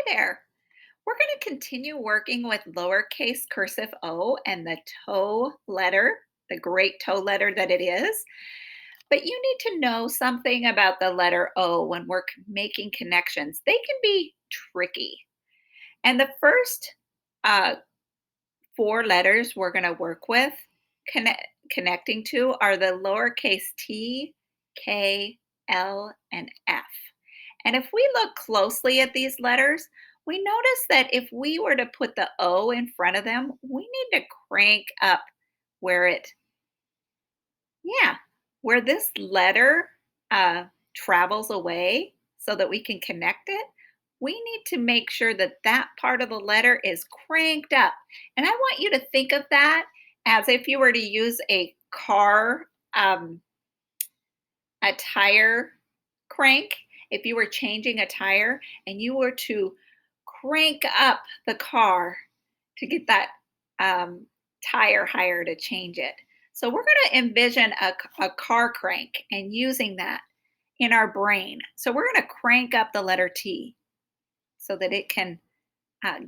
there. We're going to continue working with lowercase cursive O and the toe letter, the great toe letter that it is. But you need to know something about the letter O when we're making connections. They can be tricky. And the first uh, four letters we're going to work with connecting to are the lowercase t, k, l, and f. And if we look closely at these letters, we notice that if we were to put the O in front of them, we need to crank up where it, yeah, where this letter uh, travels away so that we can connect it. We need to make sure that that part of the letter is cranked up. And I want you to think of that as if you were to use um, a tire crank. If you were changing a tire and you were to crank up the car to get that um, tire higher to change it. So we're going to envision a car crank and using that in our brain. So we're going to crank up the letter T so that it can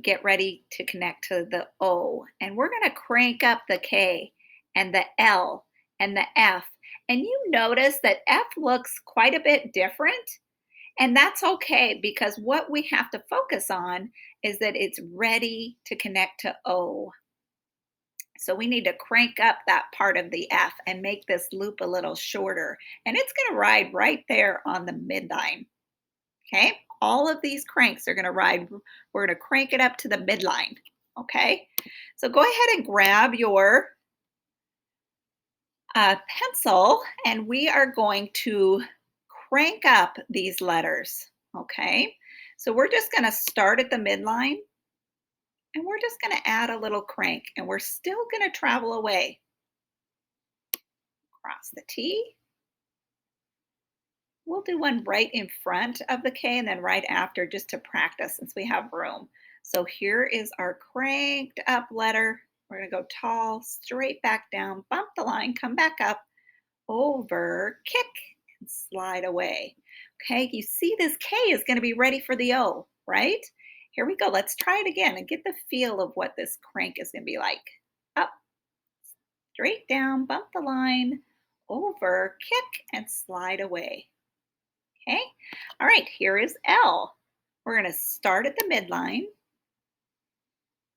get ready to connect to the O. And we're going to crank up the K and the L and the F. And you notice that F looks quite a bit different. And that's okay because what we have to focus on is that it's ready to connect to O. So we need to crank up that part of the F and make this loop a little shorter. And it's going to ride right there on the midline. Okay, all of these cranks are going to ride. We're going to crank it up to the midline. Okay, so go ahead and grab your pencil and we are going to crank up these letters. Okay, so we're just going to start at the midline and we're just going to add a little crank and we're still going to travel away. Cross the T. We'll do one right in front of the K and then right after just to practice since we have room. So here is our cranked up letter. We're going to go tall, straight back down, bump the line, come back up, over, kick, and slide away. Okay, you see this K is going to be ready for the O, right? Here we go. Let's try it again and get the feel of what this crank is going to be like. Up, straight down, bump the line, over, kick, and slide away. Okay, all right, here is L. We're going to start at the midline,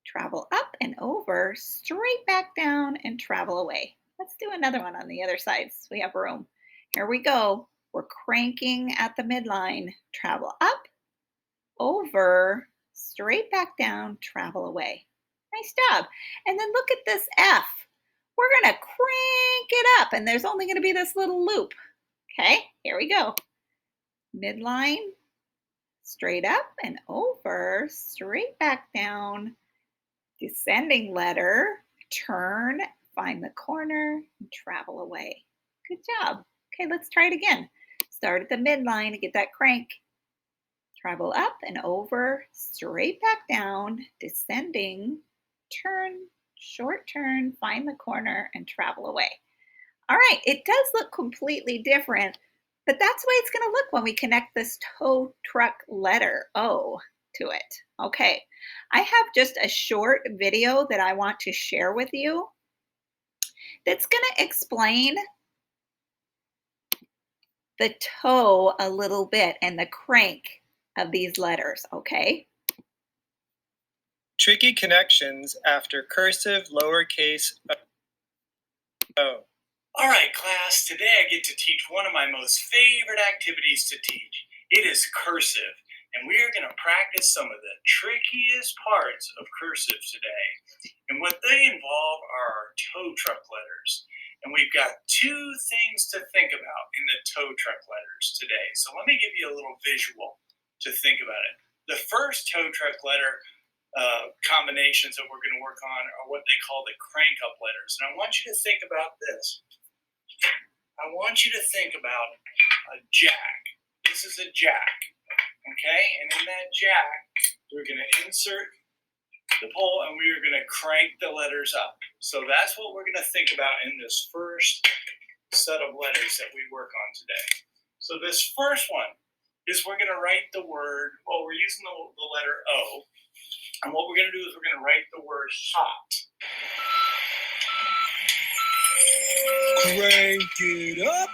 travel up and over, straight back down, and travel away. Let's do another one on the other side so we have room. Here we go. We're cranking at the midline, travel up, over, straight back down, travel away. Nice job. And then look at this F. We're going to crank it up, and there's only going to be this little loop. Okay, here we go. Midline, straight up and over, straight back down, descending letter, turn, find the corner, and travel away. Good job. Okay, let's try it again. Start at the midline to get that crank. Travel up and over, straight back down, descending, turn, short turn, find the corner, and travel away. All right, it does look completely different, but that's the way it's going to look when we connect this tow truck letter O to it. Okay, I have just a short video that I want to share with you that's going to explain the toe a little bit and the crank of these letters, okay? Tricky connections after cursive lowercase o. All right, class, today I get to teach one of my most favorite activities to teach. It is cursive, and we are going to practice some of the trickiest parts of cursive today. And what they involve are our tow truck letters. And we've got two things to think about in the tow truck letters today. So let me give you a little visual to think about it. The first tow truck letter combinations that we're going to work on are what they call the crank up letters. And I want you to think about this. I want you to think about a jack. This is a jack, okay? And in that jack, we're going to insert the pole and we are going to crank the letters up. So that's what we're going to think about in this first set of letters that we work on today. So this first one is we're going to write the word, well, we're using the letter O. And what we're going to do is we're going to write the word hot. Crank it up.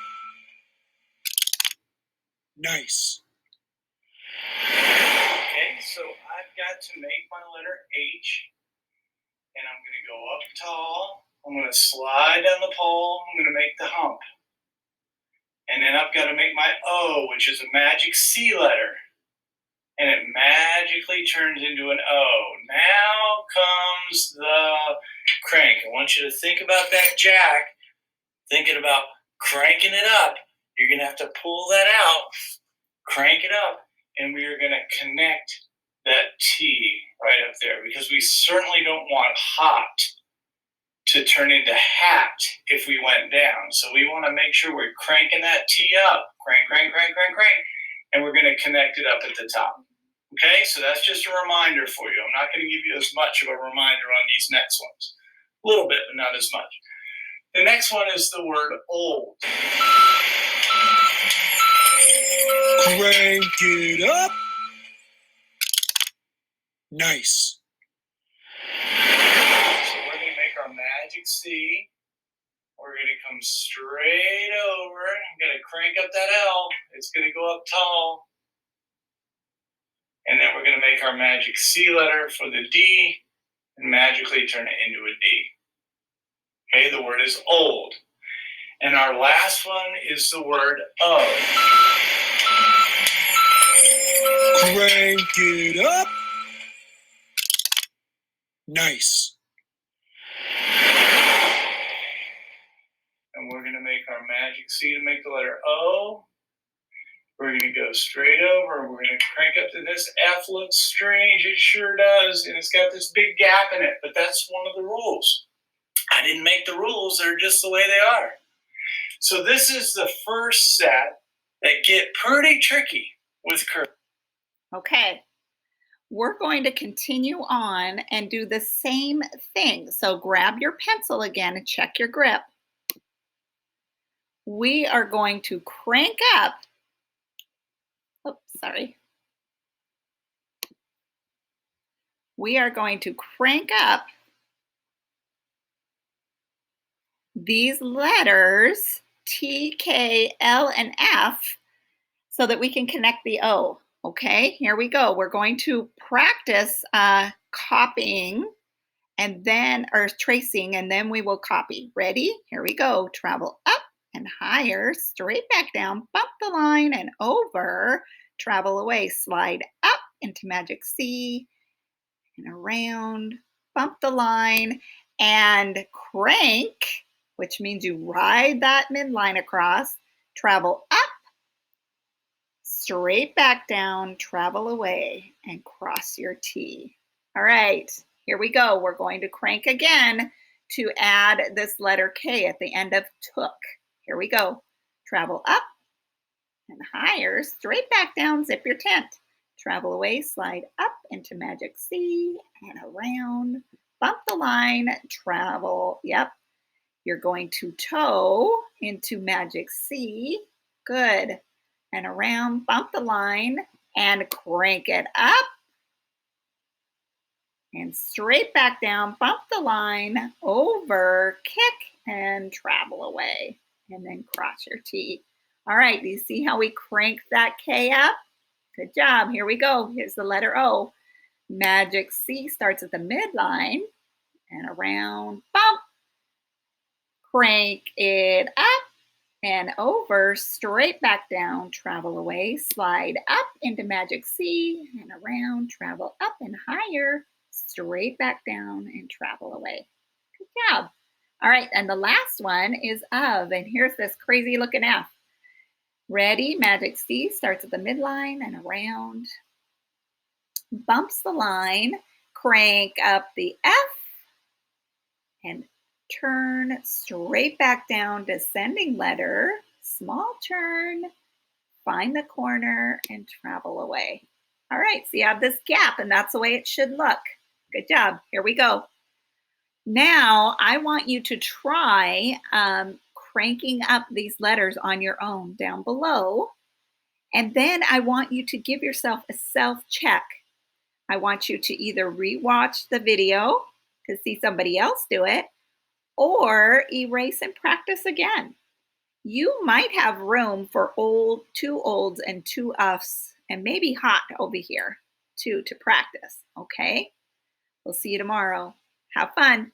Nice. Okay, so I've got to make my letter H, and I'm going to go up tall. I'm going to slide down the pole. I'm going to make the hump. And then I've got to make my O, which is a magic C letter. And it magically turns into an O. Now comes the crank. I want you to think about that jack, thinking about cranking it up. You're going to have to pull that out, crank it up, and we are going to connect that T right up there, because we certainly don't want hot to turn into hat if we went down. So we want to make sure we're cranking that T up. Crank, crank, crank, crank, crank. And we're going to connect it up at the top. Okay, so that's just a reminder for you. I'm not going to give you as much of a reminder on these next ones. A little bit, but not as much. The next one is the word old. Crank it up. Nice. So we're going to make our magic C. We're going to come straight over. I'm going to crank up that L. It's going to go up tall. And then we're going to make our magic C letter for the D and magically turn it into a D. Okay, the word is old. And our last one is the word O. Crank it up. Nice. And we're going to make our magic C to make the letter O. We're going to go straight over. We're going to crank up to this. F looks strange. It sure does. And it's got this big gap in it. But that's one of the rules. I didn't make the rules. They're just the way they are. So this is the first set that get pretty tricky with cursive. Okay, we're going to continue on and do the same thing. So grab your pencil again and check your grip. We are going to crank up. Oops, sorry. We are going to crank up these letters T, K, L, and F so that we can connect the O. Okay, here we go. We're going to practice copying and then, or tracing, and then we will copy. Ready? Here we go. Travel up and higher, straight back down, bump the line and over, travel away, slide up into magic C and around, bump the line and crank, which means you ride that midline across, travel up, straight back down, travel away, and cross your T. All right, here we go. We're going to crank again to add this letter K at the end of took. Here we go. Travel up and higher, straight back down, zip your tent. Travel away, slide up into magic C and around, bump the line, travel, yep. You're going to toe into magic C, good. And around, bump the line and crank it up. And straight back down, bump the line, over, kick, and travel away. And then cross your T. All right, do you see how we crank that K up? Good job, here we go. Here's the letter O. Magic C starts at the midline and around, bump, crank it up and over, straight back down, travel away, slide up into magic C and around, travel up and higher, straight back down and travel away. Good job. All right, and the last one is of, and here's this crazy looking F. Ready? Magic C starts at the midline and around, bumps the line, crank up the F, and turn straight back down, descending letter, small turn, find the corner, and travel away. All right, so you have this gap, and that's the way it should look. Good job. Here we go. Now, I want you to try cranking up these letters on your own down below. And then I want you to give yourself a self check. I want you to either rewatch the video to see somebody else do it or erase and practice again. You might have room for two olds and two uffs, and maybe hot over here too to practice. Okay. We'll see you tomorrow. Have fun.